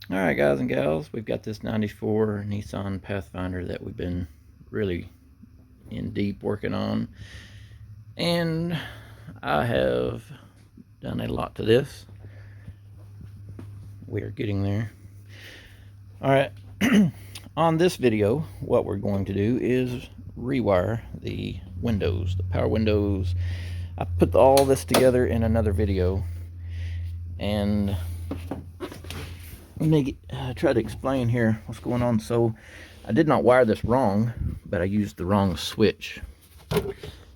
Alright guys and gals, we've got this 94 Nissan Pathfinder that we've been really in deep working on, and I have done a lot to this. We're getting there. Alright, on this video what we're going to do is rewire the windows, the power windows. I put all this together in another video, and let me try to explain here what's going on. So I did not wire this wrong, but I used the wrong switch.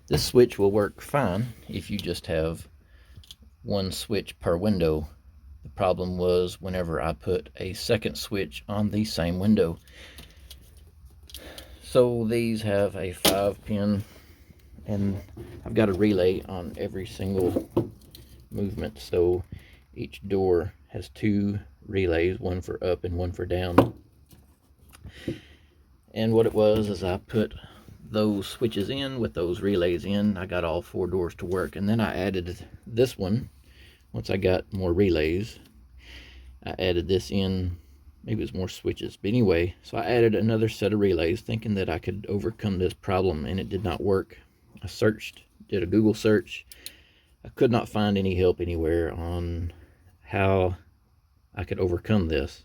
This switch will work fine if you just have one switch per window. The problem was whenever I put a second switch on the same window. So these have a 5-pin, and I've got a relay on every single movement. So each door has 2 relays, one for up and one for down. And what it was is I put those switches in with those relays in. I got all 4 doors to work, and then I added this one. Once I got more relays, I added this in. Maybe it was more switches, but anyway, so I added another set of relays thinking that I could overcome this problem, and it did not work. I searched, did a Google search. I could not find any help anywhere on how I could overcome this.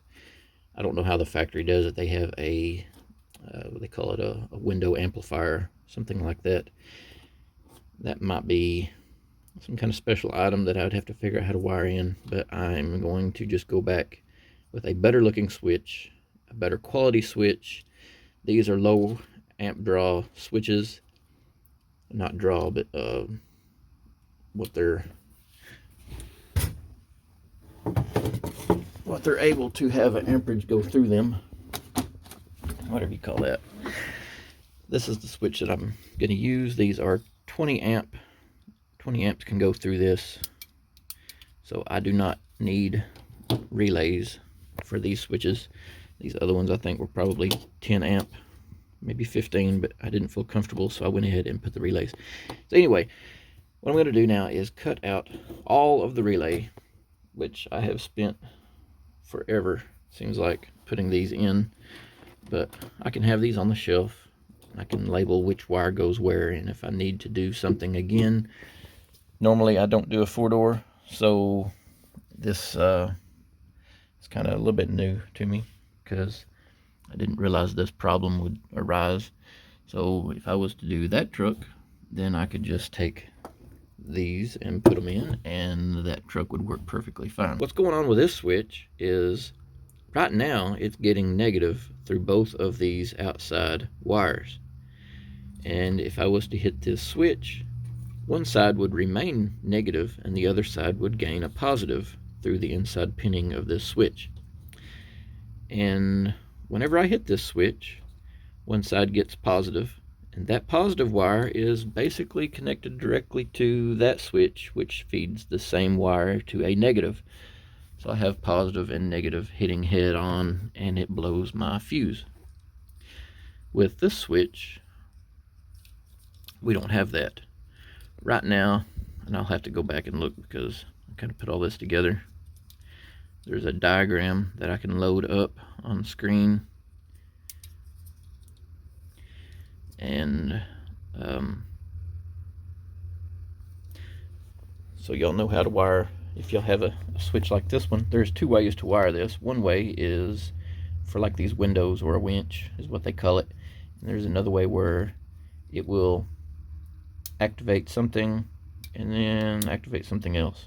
I don't know how the factory does it. They have a what they call it, a window amplifier, something like that. That might be some kind of special item that I would have to figure out how to wire in, but I'm going to just go back with a better looking switch, a better quality switch. These are low amp draw switches, not draw, but what they're able to have an amperage go through them, whatever you call that. This is the switch that I'm going to use. These are 20 amp. 20 amps can go through this, so I do not need relays for these switches. These other ones I think were probably 10 amp, maybe 15, but I didn't feel comfortable, so I went ahead and put the relays. So anyway, what I'm going to do now is cut out all of the relay, which I have spent forever, seems like, putting these in, but I can have these on the shelf. I can label which wire goes where, and if I need to do something again, normally I don't do a 4-door, so this is kind of a little bit new to me because I didn't realize this problem would arise. So if I was to do that truck, then I could just take these and put them in, and that truck would work perfectly fine. What's going on with this switch is right now it's getting negative through both of these outside wires, and if I was to hit this switch, one side would remain negative and the other side would gain a positive through the inside pinning of this switch. And whenever I hit this switch, one side gets positive, and that positive wire is basically connected directly to that switch, which feeds the same wire to a negative. So I have positive and negative hitting head on, and it blows my fuse. With this switch, we don't have that right now, and I'll have to go back and look because I kind of put all this together. There's a diagram that I can load up on screen, and so y'all know how to wire. If y'all have a switch like this one, there's 2 ways to wire this. One way is for like these windows, or a winch is what they call it, and there's another way where it will activate something and then activate something else.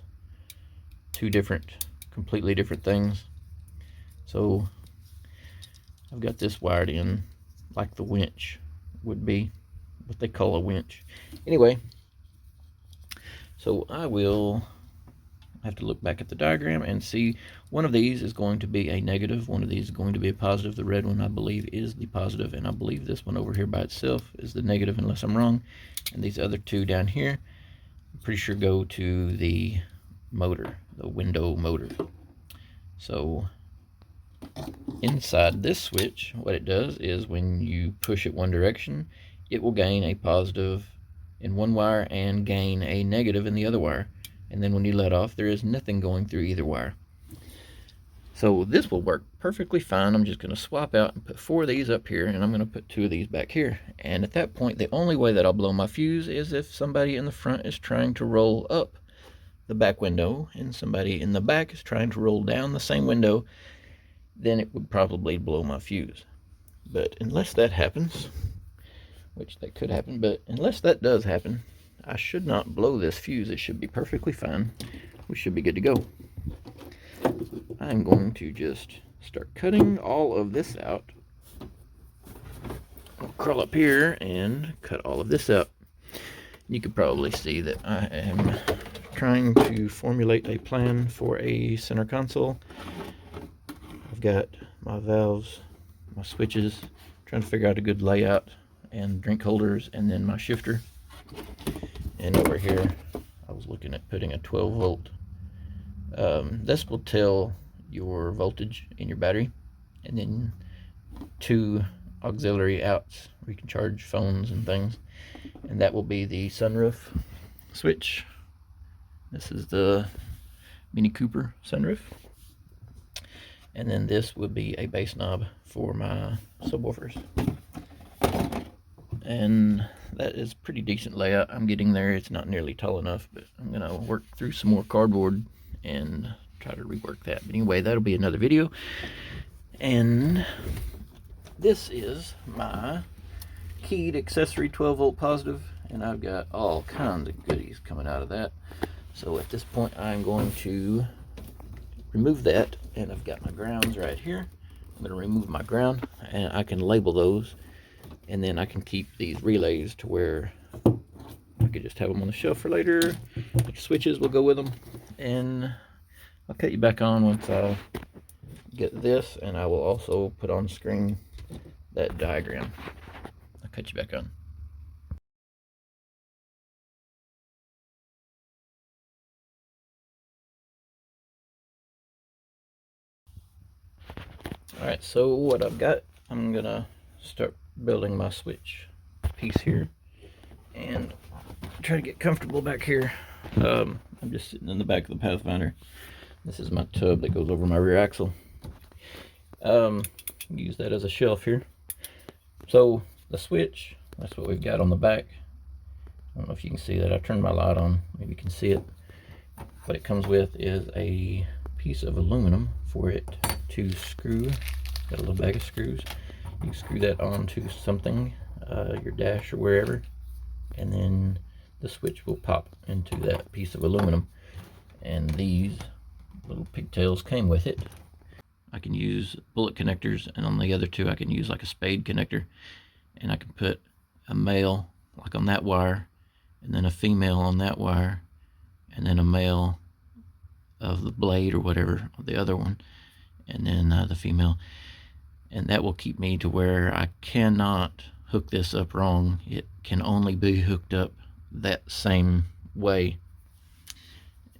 2 different, completely different things. So I've got this wired in like the winch would be, what they call a winch. Anyway, so I will have to look back at the diagram and see one of these is going to be a negative, one of these is going to be a positive. The red one I believe is the positive, and I believe this one over here by itself is the negative, unless I'm wrong. And these other 2 down here, I'm pretty sure go to the motor, the window motor. So inside this switch, what it does is when you push it one direction, it will gain a positive in one wire and gain a negative in the other wire. And then when you let off, there is nothing going through either wire. So this will work perfectly fine. I'm just going to swap out and put 4 of these up here, and I'm going to put 2 of these back here. And at that point, the only way that I'll blow my fuse is if somebody in the front is trying to roll up the back window and somebody in the back is trying to roll down the same window, then it would probably blow my fuse. But unless that happens, which that could happen, but unless that does happen, I should not blow this fuse. It should be perfectly fine. We should be good to go. I'm going to just start cutting all of this out. I'll crawl up here and cut all of this out. You could probably see that I am trying to formulate a plan for a center console. I've got my valves, my switches, trying to figure out a good layout, and drink holders, and then my shifter. And over here, I was looking at putting a 12 volt. This will tell your voltage in your battery, and then 2 auxiliary outs where you can charge phones and things, and that will be the sunroof switch. This is the Mini Cooper sunroof, and then this would be a bass knob for my subwoofers. And that is pretty decent layout. I'm getting there. It's not nearly tall enough, but I'm gonna work through some more cardboard and try to rework that. But anyway, that'll be another video. And this is my keyed accessory 12 volt positive, and I've got all kinds of goodies coming out of that. So at this point, I'm going to remove that, and I've got my grounds right here. I'm going to remove my ground, and I can label those, and then I can keep these relays to where I could just have them on the shelf for later. The switches will go with them, and I'll cut you back on once I get this, and I will also put on screen that diagram. I'll cut you back on. Alright, so what I've got, I'm gonna start building my switch piece here and try to get comfortable back here. I'm just sitting in the back of the Pathfinder. This is my tub that goes over my rear axle. Use that as a shelf here. So the switch, that's what we've got on the back. I don't know if you can see that. I turned my light on, maybe you can see it. What it comes with is a piece of aluminum for it to screw. Got a little bag of screws. You can screw that onto something, your dash or wherever, and then the switch will pop into that piece of aluminum. And these little pigtails came with it. I can use bullet connectors, and on the other two I can use like a spade connector, and I can put a male like on that wire, and then a female on that wire, and then a male of the blade or whatever, the other one, and then the female. And that will keep me to where I cannot hook this up wrong. It can only be hooked up that same way.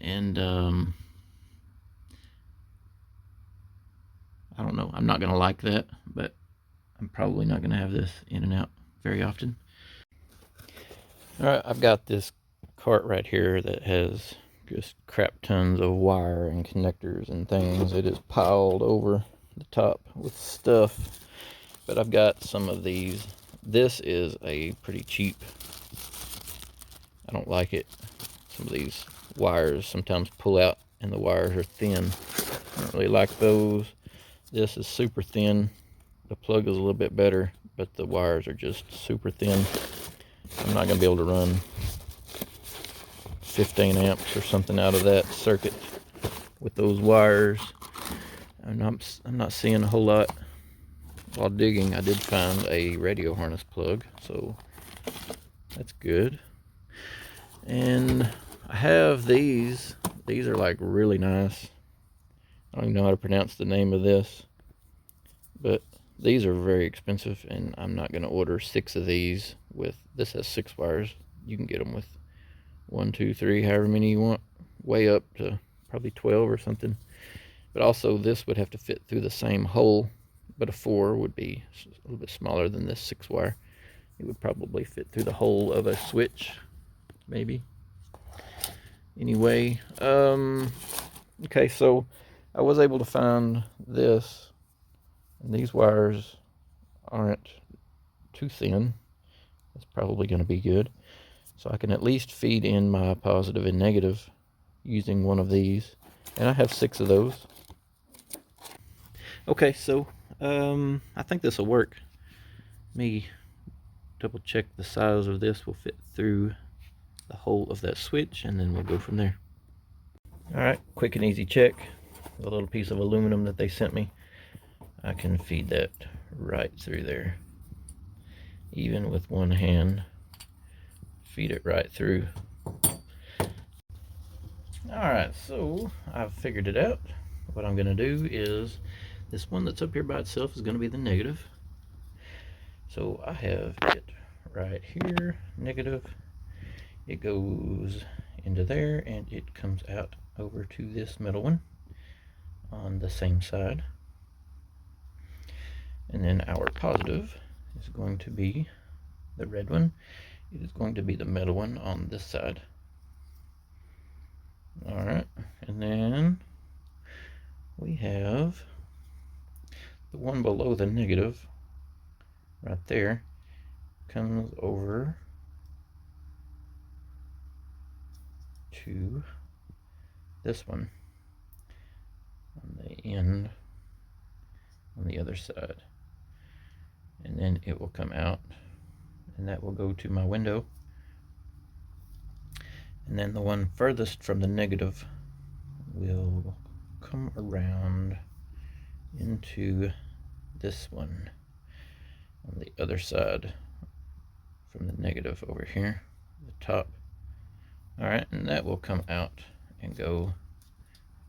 And I don't know, I'm not gonna like that, but I'm probably not gonna have this in and out very often. All right, I've got this cart right here that has just crap tons of wire and connectors and things. It is piled over the top with stuff, but I've got some of these. This is a pretty cheap. I don't like it. Some of these wires sometimes pull out and the wires are thin. I don't really like those. This is super thin. The plug is a little bit better, but the wires are just super thin. I'm not going to be able to run 15 amps or something out of that circuit with those wires. I'm not seeing a whole lot. While digging, I did find a radio harness plug, so that's good. And I have these. These are like really nice. I don't even know how to pronounce the name of this, but these are very expensive, and I'm not going to order 6 of these with, this has 6 wires. You can get them with 1, 2, 3, however many you want, way up to probably 12 or something. But also this would have to fit through the same hole, but a 4 would be a little bit smaller than this 6 wire. It would probably fit through the hole of a switch, maybe. Anyway, okay, so I was able to find this, and these wires aren't too thin. That's probably going to be good. So I can at least feed in my positive and negative using one of these. And I have 6 of those. Okay, so I think this will work. Let me double check the size of this will fit through the hole of that switch, and then we'll go from there. Alright, quick and easy check. The little piece of aluminum that they sent me, I can feed that right through there. Even with one hand, feed it right through. Alright, so I've figured it out. What I'm going to do is, this one that's up here by itself is going to be the negative. So I have it right here, negative. It goes into there and it comes out over to this middle one on the same side. And then our positive is going to be the red one. It is going to be the middle one on this side. Alright, and then we have the one below the negative right there, comes over to this one on the end on the other side, and then it will come out, and that will go to my window. And then the one furthest from the negative will come around into this one on the other side from the negative over here, the top. Alright, and that will come out and go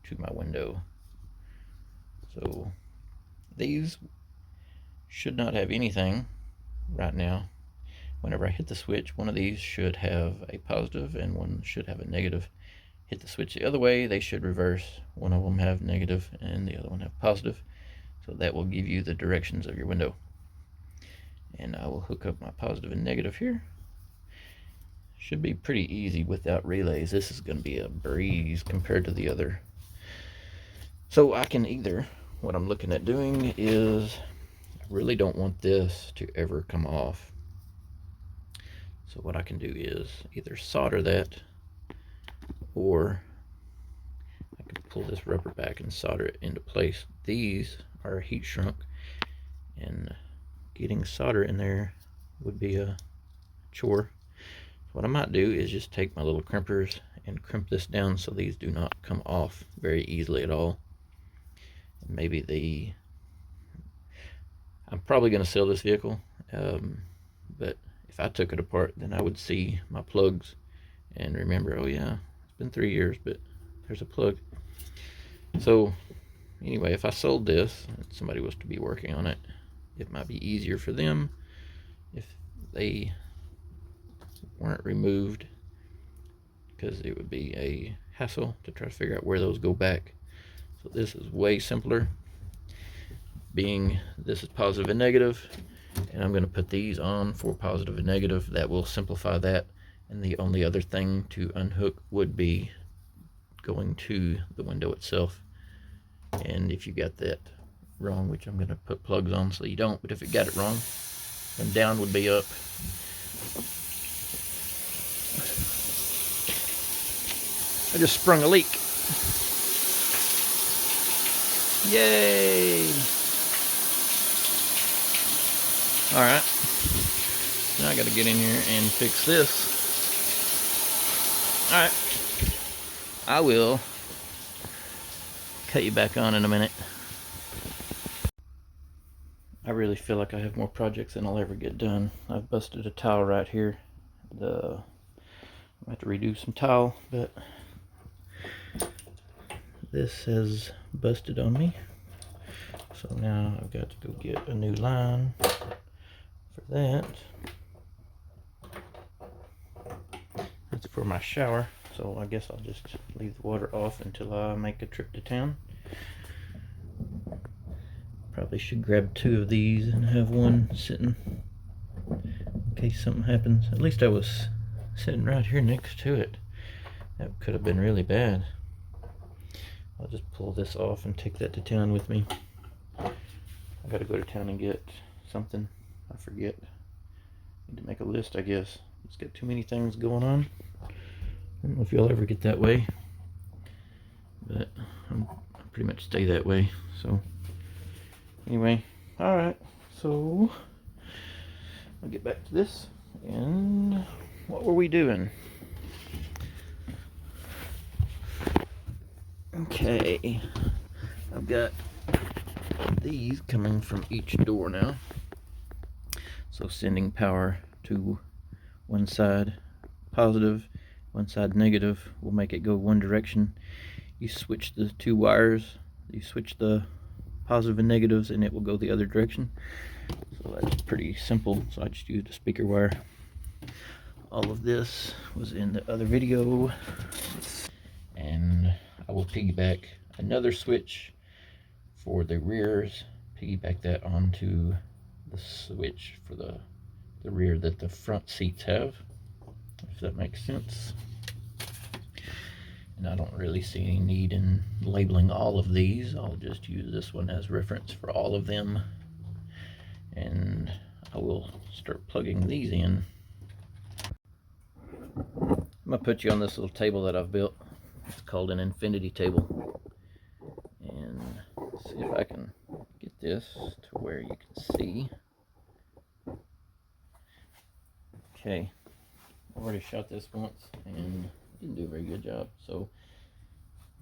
to my window. So these should not have anything right now. Whenever I hit the switch, one of these should have a positive and one should have a negative. Hit the switch the other way, they should reverse. One of them have negative and the other one have positive. So that will give you the directions of your window. And I will hook up my positive and negative here. Should be pretty easy without relays. This is going to be a breeze compared to the other. So I can either, what I'm looking at doing is, I really don't want this to ever come off. So what I can do is either solder that, or I can pull this rubber back and solder it into place. These are heat shrunk, and getting solder in there would be a chore. What I might do is just take my little crimpers and crimp this down so these do not come off very easily at all. And maybe I'm probably going to sell this vehicle, but if I took it apart, then I would see my plugs and remember, oh yeah, it's been 3 years, but there's a plug. So anyway, if I sold this and somebody was to be working on it, it might be easier for them if they weren't removed, because it would be a hassle to try to figure out where those go back. So this is way simpler, being this is positive and negative, and I'm going to put these on for positive and negative. That will simplify that, and the only other thing to unhook would be going to the window itself. And if you got that wrong, which I'm going to put plugs on so you don't, but if it got it wrong, then down would be up. I just sprung a leak. Yay! Alright, now I gotta get in here and fix this. Alright, I will cut you back on in a minute. I really feel like I have more projects than I'll ever get done. I've busted a tile right here. I have to redo some tile, but this has busted on me. So now I've got to go get a new line for that. That's for my shower, so I guess I'll just leave the water off until I make a trip to town. Probably should grab 2 of these and have one sitting in case something happens. At least I was sitting right here next to it. That could have been really bad. I'll just pull this off and take that to town with me. I gotta go to town and get something. I forget. Need to make a list, I guess. Just got too many things going on. I don't know if you'll ever get that way, but I pretty much stay that way. So anyway, all right. So I'll get back to this. And what were we doing? Okay, I've got these coming from each door now. So sending power to one side positive, one side negative will make it go one direction. You switch the two wires, you switch the positive and negatives, and it will go the other direction. So that's pretty simple. So I just used a speaker wire. All of this was in the other video. And I will piggyback another switch for the rears, piggyback that onto the switch for the rear that the front seats have, if that makes sense. And I don't really see any need in labeling all of these. I'll just use this one as reference for all of them. And I will start plugging these in. I'm gonna put you on this little table that I've built. It's called an infinity table. And see if I can get this to where you can see. Okay, I already shot this once and didn't do a very good job, so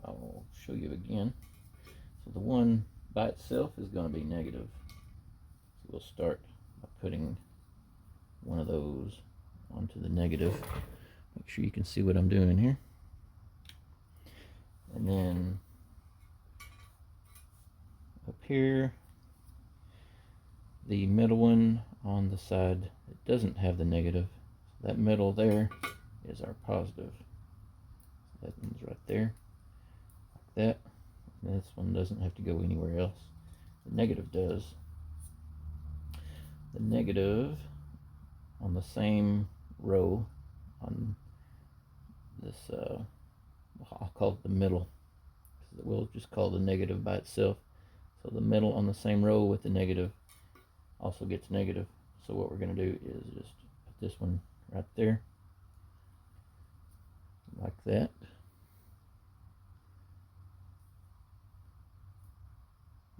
I'll show you again. So the one by itself is going to be negative. So we'll start by putting one of those onto the negative. Make sure you can see what I'm doing here. And then up here, the middle one on the side that doesn't have the negative, that middle there is our positive. That one's right there, like that. And this one doesn't have to go anywhere else. The negative does. The negative on the same row on this, I'll call it the middle. We'll just call the negative by itself. So the middle on the same row with the negative also gets negative. So what we're going to do is just put this one right there, like that.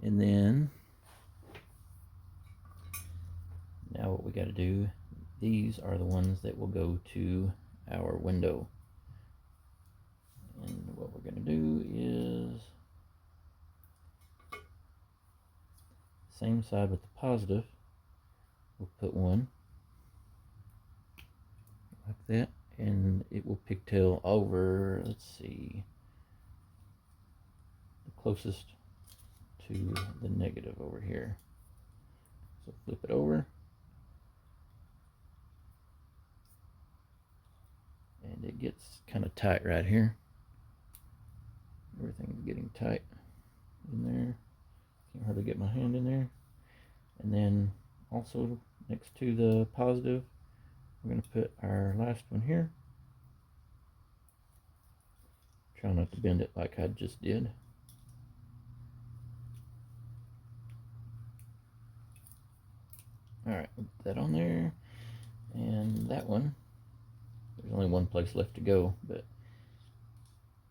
And then now what we got to do, these are the ones that will go to our window. And what we're going to do is same side with the positive. We'll put one like that, and it will pigtail over, let's see, the closest to the negative over here. So flip it over, and it gets kind of tight right here. Everything's getting tight in there. Can't hardly get my hand in there. And then also next to the positive, we're going to put our last one here. Try not to bend it like I just did. Alright, put that on there. And that one, there's only one place left to go, but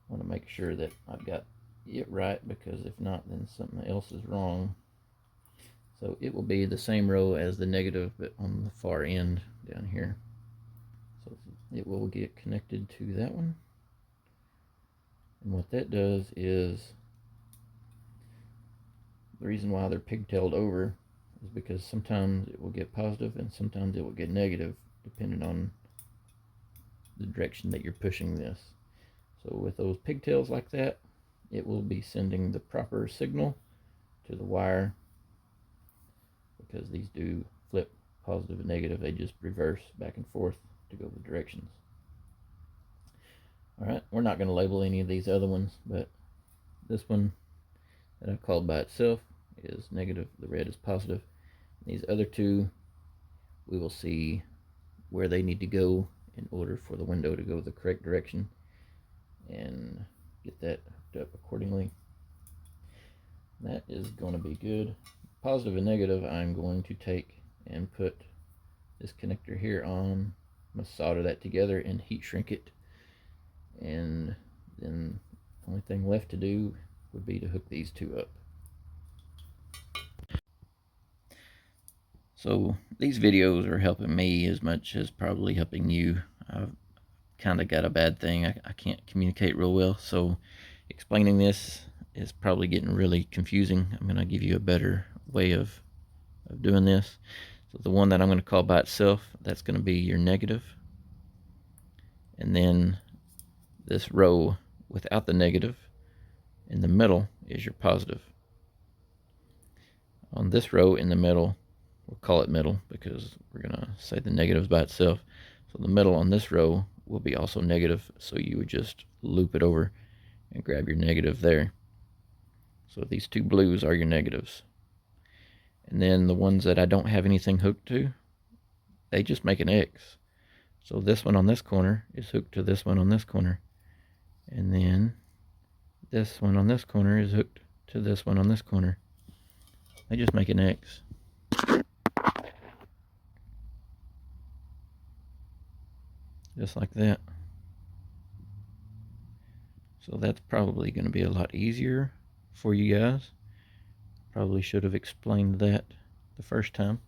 I want to make sure that I've got it right, because if not, then something else is wrong. So it will be the same row as the negative, but on the far end down here. So it will get connected to that one. And what that does is, the reason why they're pigtailed over is because sometimes it will get positive and sometimes it will get negative, depending on the direction that you're pushing this. So with those pigtails like that, it will be sending the proper signal to the wire, because these do flip positive and negative. They just reverse back and forth to go the directions. Alright, we're not going to label any of these other ones, but this one that I called by itself is negative, the red is positive. These other two, we will see where they need to go in order for the window to go the correct direction, and get that hooked up accordingly. That is going to be good. Positive and negative, I'm going to take and put this connector here on. I'm going to solder that together and heat shrink it. And then the only thing left to do would be to hook these two up. So these videos are helping me as much as probably helping you. I've kind of got a bad thing. I can't communicate real well, so explaining this is probably getting really confusing. I'm going to give you a better way of doing this. So the one that I'm going to call by itself, that's going to be your negative. And then this row without the negative in the middle is your positive. On this row in the middle, we'll call it middle because we're going to say the negatives by itself. So the middle on this row will be also negative, so you would just loop it over and grab your negative there. So these two blues are your negatives. And then the ones that I don't have anything hooked to, they just make an X. So this one on this corner is hooked to this one on this corner. And then this one on this corner is hooked to this one on this corner. They just make an X. Just like that. So that's probably going to be a lot easier for you guys. Probably should have explained that the first time.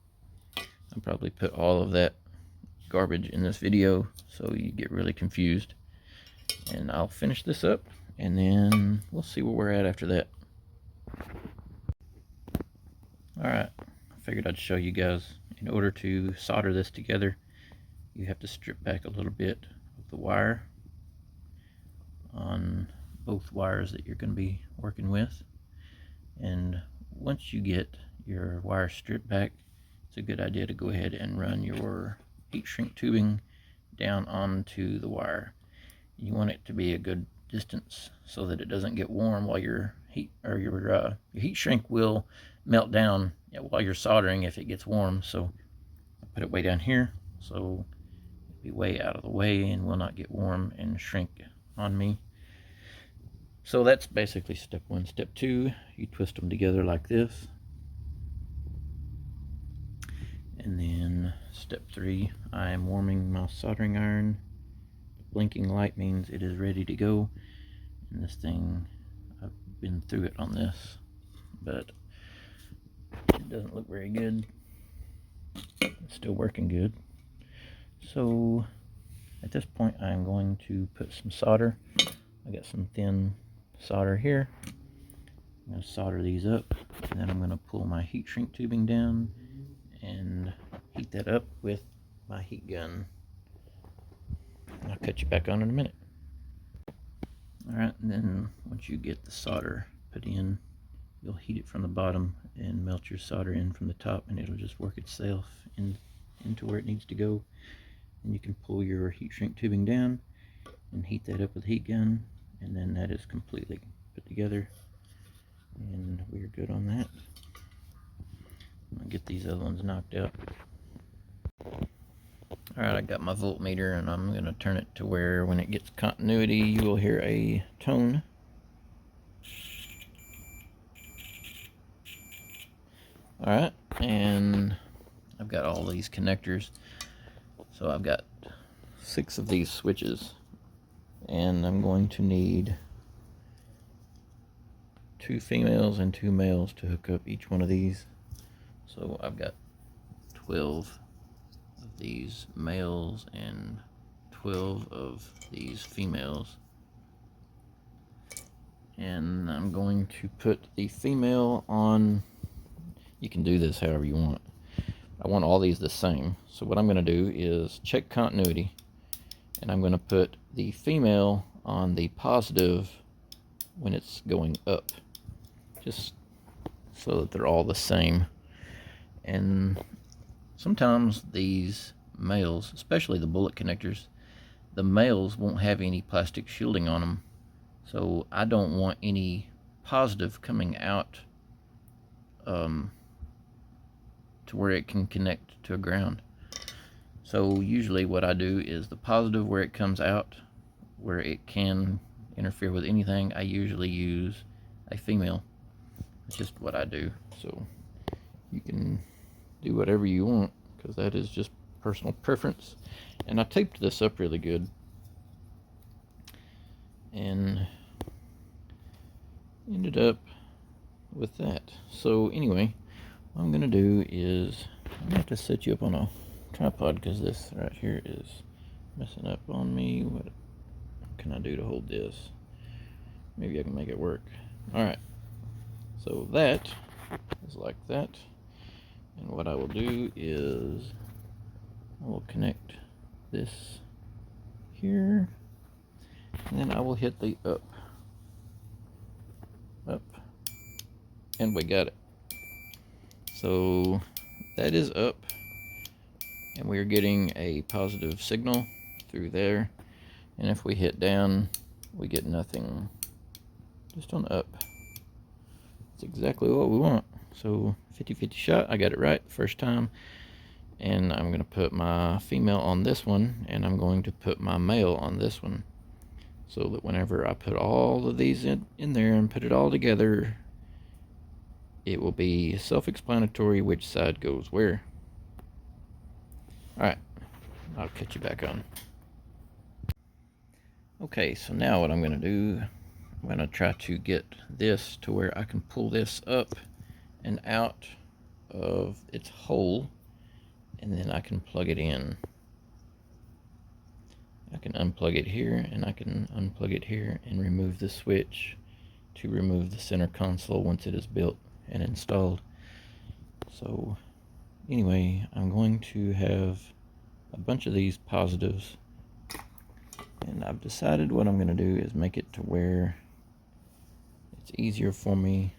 I probably put all of that garbage in this video so you get really confused. And I'll finish this up and then we'll see where we're at after that. Alright, I figured I'd show you guys. In order to solder this together, you have to strip back a little bit of the wire on both wires that you're going to be working with. And once you get your wire stripped back, it's a good idea to go ahead and run your heat shrink tubing down onto the wire. You want it to be a good distance so that it doesn't get warm while your heat shrink will melt down while you're soldering if it gets warm. So I put it way down here so it'll be way out of the way and will not get warm and shrink on me. So that's basically step one. Step two, you twist them together like this. And then step three, I am warming my soldering iron. The blinking light means it is ready to go. And this thing, I've been through it on this, but it doesn't look very good. It's still working good. So at this point, I'm going to put some solder. I got some thin solder here. I'm going to solder these up, and then I'm going to pull my heat shrink tubing down and heat that up with my heat gun. I'll cut you back on in a minute. Alright, and then once you get the solder put in, you'll heat it from the bottom and melt your solder in from the top, and it'll just work itself into where it needs to go. And you can pull your heat shrink tubing down and heat that up with a heat gun, and then that is completely put together and we're good on that. I'm gonna get these other ones knocked out. Alright, I got my voltmeter and I'm gonna turn it to where when it gets continuity you will hear a tone. Alright, and I've got all these connectors. So I've got 6 of these switches, and I'm going to need 2 females and 2 males to hook up each one of these. So I've got 12 of these males and 12 of these females. And I'm going to put the female on. You can do this however you want. I want all these the same. So what I'm going to do is check continuity, and I'm going to put the female on the positive when it's going up, just so that they're all the same. And sometimes these males, especially the bullet connectors, the males won't have any plastic shielding on them, so I don't want any positive coming out to where it can connect to a ground. So usually what I do is the positive where it comes out, where it can interfere with anything, I usually use a female. It's just what I do. So you can do whatever you want, because that is just personal preference. And I taped this up really good, and ended up with that. So anyway, what I'm gonna do is I'm gonna have to set you up on a tripod, because this right here is messing up on me. What can I do to hold this? Maybe I can make it work. Alright, so that is like that, and what I will do is I will connect this here, and then I will hit the up, and we got it. So that is up, and we're getting a positive signal through there, and if we hit down, we get nothing. Just on up. It's exactly what we want. So 50-50 shot. I got it right the first time. And I'm going to put my female on this one, and I'm going to put my male on this one, so that whenever I put all of these in there and put it all together, it will be self-explanatory which side goes where. Alright, I'll catch you back on. Okay, so now what I'm going to do, I'm going to try to get this to where I can pull this up and out of its hole, and then I can plug it in. I can unplug it here, and I can unplug it here and remove the switch to remove the center console once it is built and installed. So anyway, I'm going to have a bunch of these positives, and I've decided what I'm going to do is make it to where it's easier for me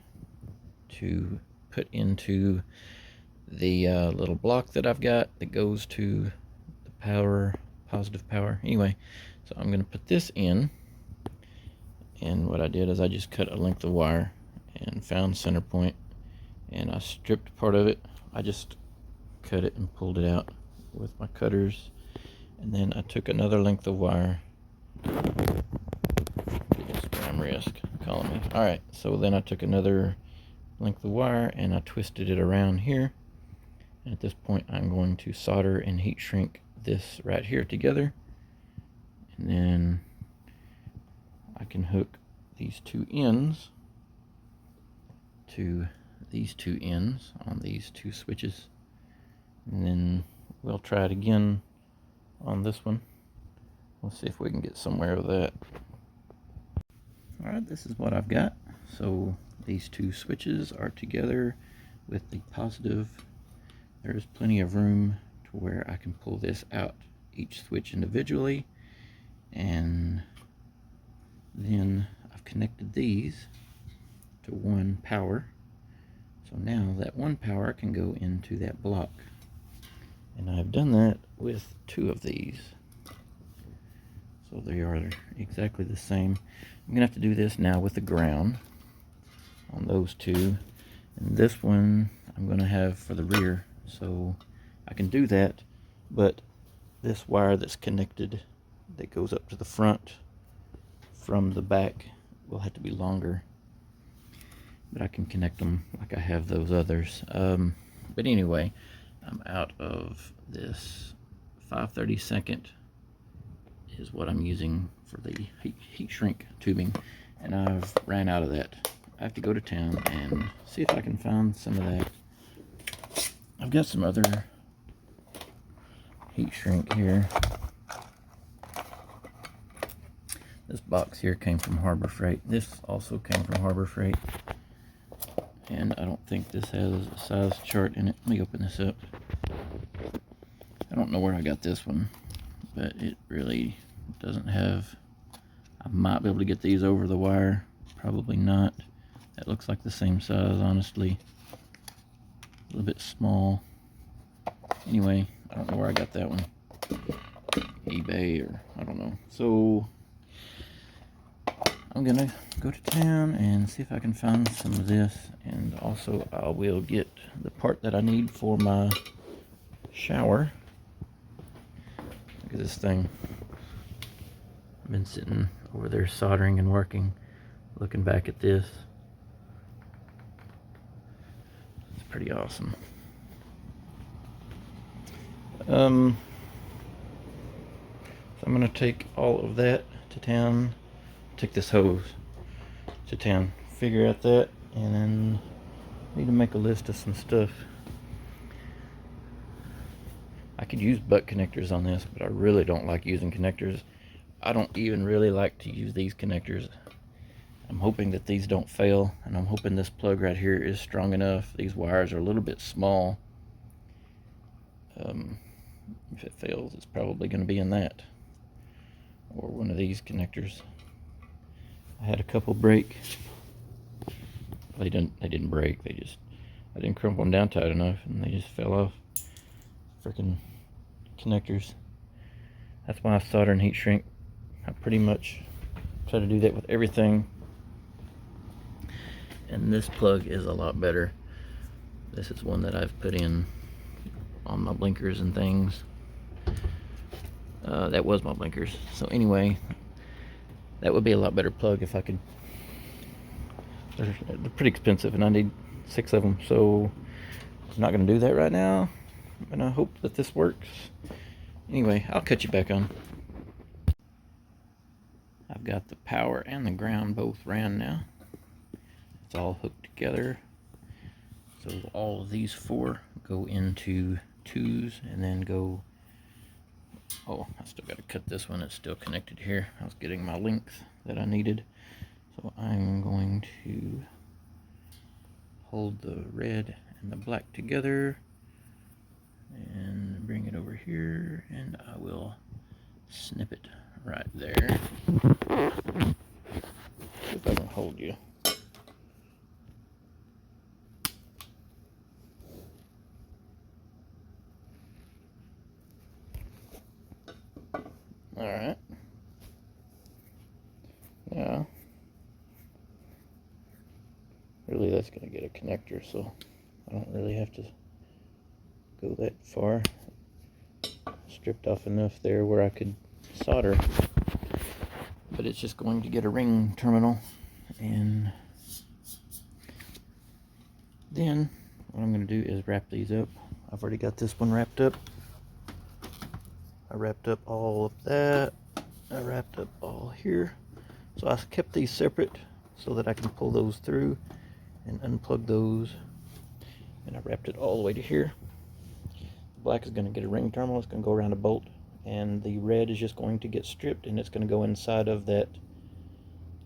to put into the little block that I've got that goes to the power, positive power. Anyway, so I'm going to put this in, and what I did is I just cut a length of wire and found center point, and I stripped part of it. I just cut it and pulled it out with my cutters, and then I took another length of wire. Spam risk calling me. Alright, so then I took another length of wire and I twisted it around here, and at this point I'm going to solder and heat shrink this right here together, and then I can hook these two ends to these two ends on these two switches, and then we'll try it again on this one. We'll see if we can get somewhere with that. Alright, this is what I've got. So these two switches are together with the positive. There's plenty of room to where I can pull this out, each switch individually, and then I've connected these to one power. So now that one power can go into that block, and I've done that with two of these, so they are exactly the same. I'm gonna have to do this now with the ground on those two, and this one I'm gonna have for the rear, so I can do that, but this wire that's connected that goes up to the front from the back will have to be longer, but I can connect them like I have those others. But anyway, I'm out of this 5/32 is what I'm using for the heat shrink tubing, and I've ran out of that. I have to go to town and see if I can find some of that. I've got some other heat shrink here. This box here came from Harbor Freight. This also came from Harbor Freight, and I don't think this has a size chart in it. Let me open this up. I don't know where I got this one, but it really doesn't have. I might be able to get these over the wire, probably not. That looks like the same size, honestly. A little bit small. Anyway, I don't know where I got that one. eBay or I don't know. So I'm gonna go to town and see if I can find some of this, and also I will get the part that I need for my shower. Look at this thing. I've been sitting over there soldering and working, looking back at this. It's pretty awesome. So I'm gonna take all of that to town, take this hose to town, figure out that, and then need to make a list of some stuff. I could use butt connectors on this, but I really don't like using connectors. I don't even really like to use these connectors. I'm hoping that these don't fail, and I'm hoping this plug right here is strong enough. These wires are a little bit small. If it fails, it's probably going to be in that or one of these connectors. I had a couple break. They didn't break. I didn't crumple them down tight enough, and they just fell off. Freaking connectors. That's why I solder and heat shrink. I pretty much try to do that with everything. And this plug is a lot better. This is one that I've put in on my blinkers and things. That was my blinkers. So anyway, that would be a lot better plug if I could. They're pretty expensive, and I need 6 of them. So I'm not going to do that right now. And I hope that this works. Anyway, I'll cut you back on. I've got the power and the ground both ran now. It's all hooked together. So all of these 4 go into 2s and then go. Oh, I still got to cut this one. It's still connected here. I was getting my length that I needed. So I'm going to hold the red and the black together and bring it over here, and I will snip it right there. See if I can hold you. Alright. Now, really that's going to get a connector, so I don't really have to go that far. Stripped off enough there where I could solder, but it's just going to get a ring terminal. And then what I'm going to do is wrap these up. I've already got this one wrapped up. I wrapped up all of that. I wrapped up all here. So I kept these separate so that I can pull those through and unplug those. And I wrapped it all the way to here. Black is going to get a ring terminal. It's going to go around a bolt, and the red is just going to get stripped, and it's going to go inside of that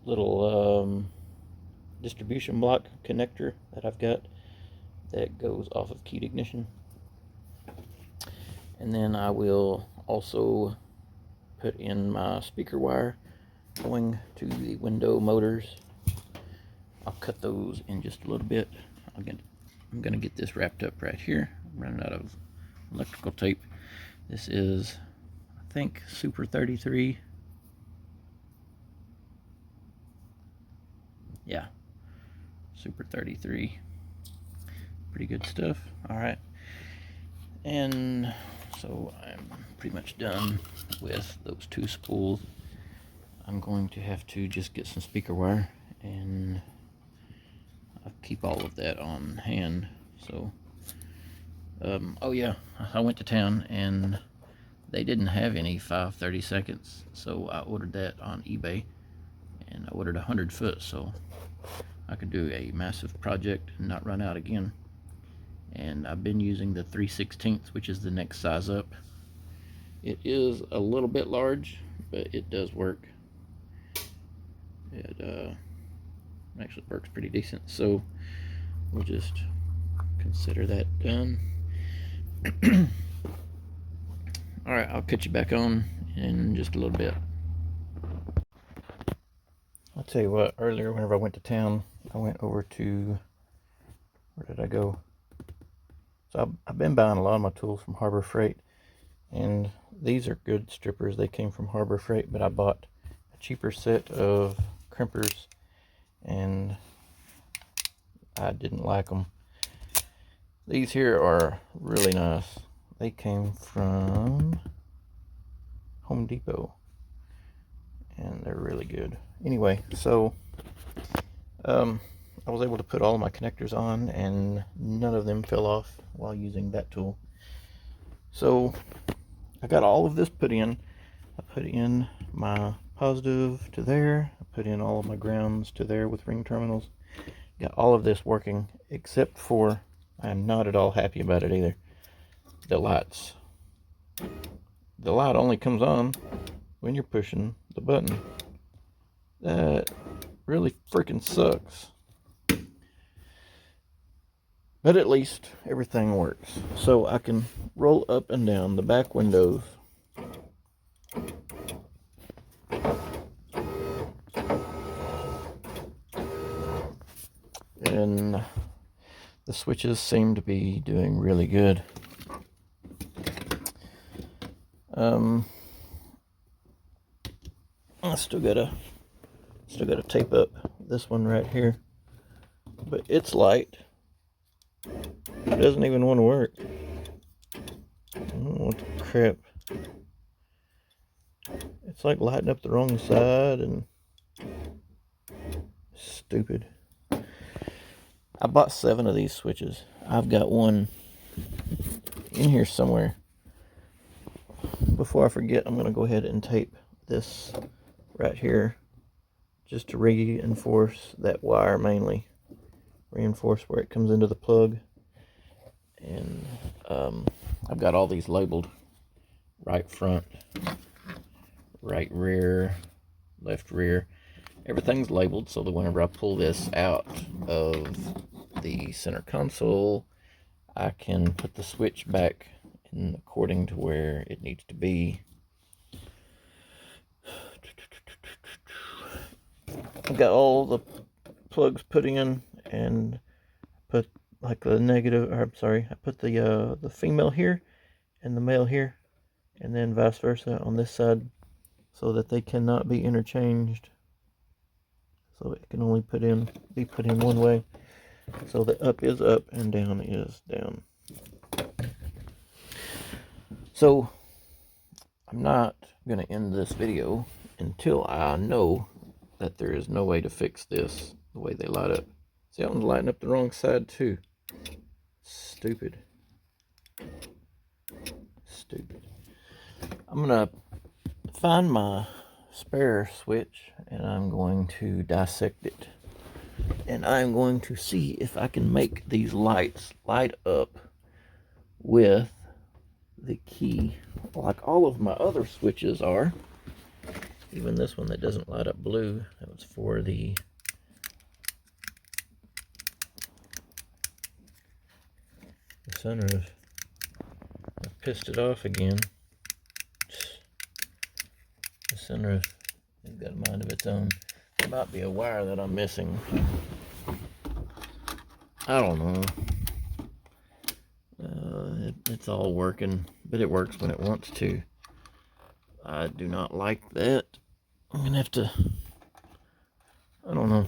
little distribution block connector that I've got that goes off of keyed ignition. And then I will also put in my speaker wire going to the window motors. I'll cut those in just a little bit. I'm going to get this wrapped up right here. I'm running out of electrical tape. This is, I think, Super 33. Yeah, Super 33. Pretty good stuff. Alright, and so I'm pretty much done with those 2 spools. I'm going to have to just get some speaker wire, and I'll keep all of that on hand. So oh yeah, I went to town and they didn't have any 5/32, so I ordered that on eBay, and I ordered 100 foot so I could do a massive project and not run out again. And I've been using the 3/16, which is the next size up. It is a little bit large, but it does work. It actually works pretty decent, so we'll just consider that done. Alright, I'll cut you back on in just a little bit. I'll tell you what, earlier whenever I went to town, I went over to, where did I go? So I've been buying a lot of my tools from Harbor Freight, and these are good strippers. They came from Harbor Freight, but I bought a cheaper set of crimpers, and I didn't like them. These here are really nice. They came from Home Depot, and they're really good. Anyway, so I was able to put all of my connectors on, and none of them fell off while using that tool. So I got all of this put in. I put in my positive to there. I put in all of my grounds to there with ring terminals. Got all of this working, except for, I'm not at all happy about it either, the lights. The light only comes on when you're pushing the button. That really freaking sucks. But at least everything works. So I can roll up and down the back windows. And the switches seem to be doing really good. I still gotta tape up this one right here, but it's light. It doesn't even want to work. I don't know what the crap. It's like lighting up the wrong side and stupid. I bought 7 of these switches. I've got one in here somewhere. Before I forget, I'm going to go ahead and tape this right here just to reinforce that wire mainly. Reinforce where it comes into the plug. And I've got all these labeled: right front, right rear, left rear. Everything's labeled so that whenever I pull this out of the center console, I can put the switch back in according to where it needs to be. I've got all the plugs put in, and put like the negative, or I'm sorry, I put the female here and the male here, and then vice versa on this side, so that they cannot be interchanged. So it can only be put in one way. So the up is up and down is down. So I'm not going to end this video until I know that there is no way to fix this, the way they light up. See, that one's lighting up the wrong side too. Stupid. Stupid. I'm going to find my spare switch, and I'm going to dissect it. And I'm going to see if I can make these lights light up with the key, like all of my other switches are. Even this one that doesn't light up blue, that was for the sunroof. I pissed it off again. The sunroof has got a mind of its own. There might be a wire that I'm missing. I don't know. It's all working, but it works when it wants to. I do not like that. I'm gonna have to, I don't know.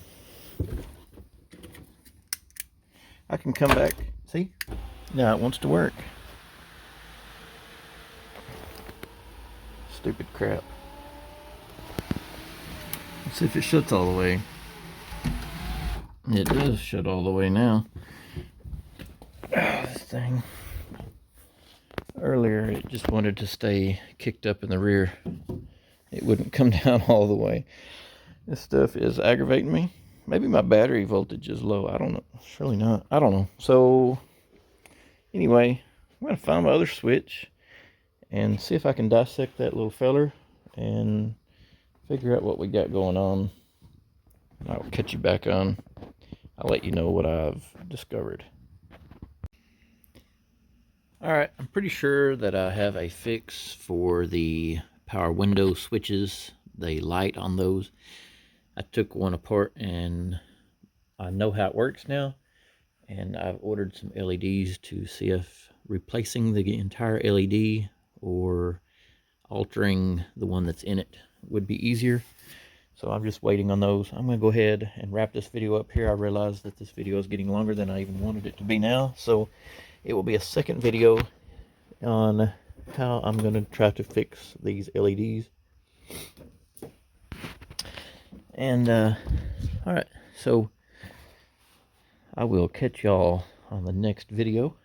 I can come back. See? Now it wants to work. Stupid crap. Let's see if it shuts all the way. It does shut all the way now. This thing. Earlier it just wanted to stay kicked up in the rear. It wouldn't come down all the way. This stuff is aggravating me. Maybe my battery voltage is low. I don't know. Surely not. I don't know. So anyway, I'm going to find my other switch and see if I can dissect that little feller and figure out what we got going on. I'll catch you back on. I'll let you know what I've discovered. Alright, I'm pretty sure that I have a fix for the power window switches, the light on those. I took one apart and I know how it works now, and I've ordered some LEDs to see if replacing the entire LED or altering the one that's in it would be easier. So I'm just waiting on those. I'm going to go ahead and wrap this video up here. I realize that this video is getting longer than I even wanted it to be now, so it will be a second video on how I'm going to try to fix these LEDs. And all right, so I will catch y'all on the next video,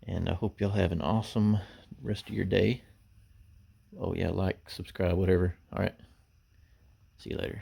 and I hope y'all have an awesome rest of your day. Oh yeah, like, subscribe, whatever. All right, see you later.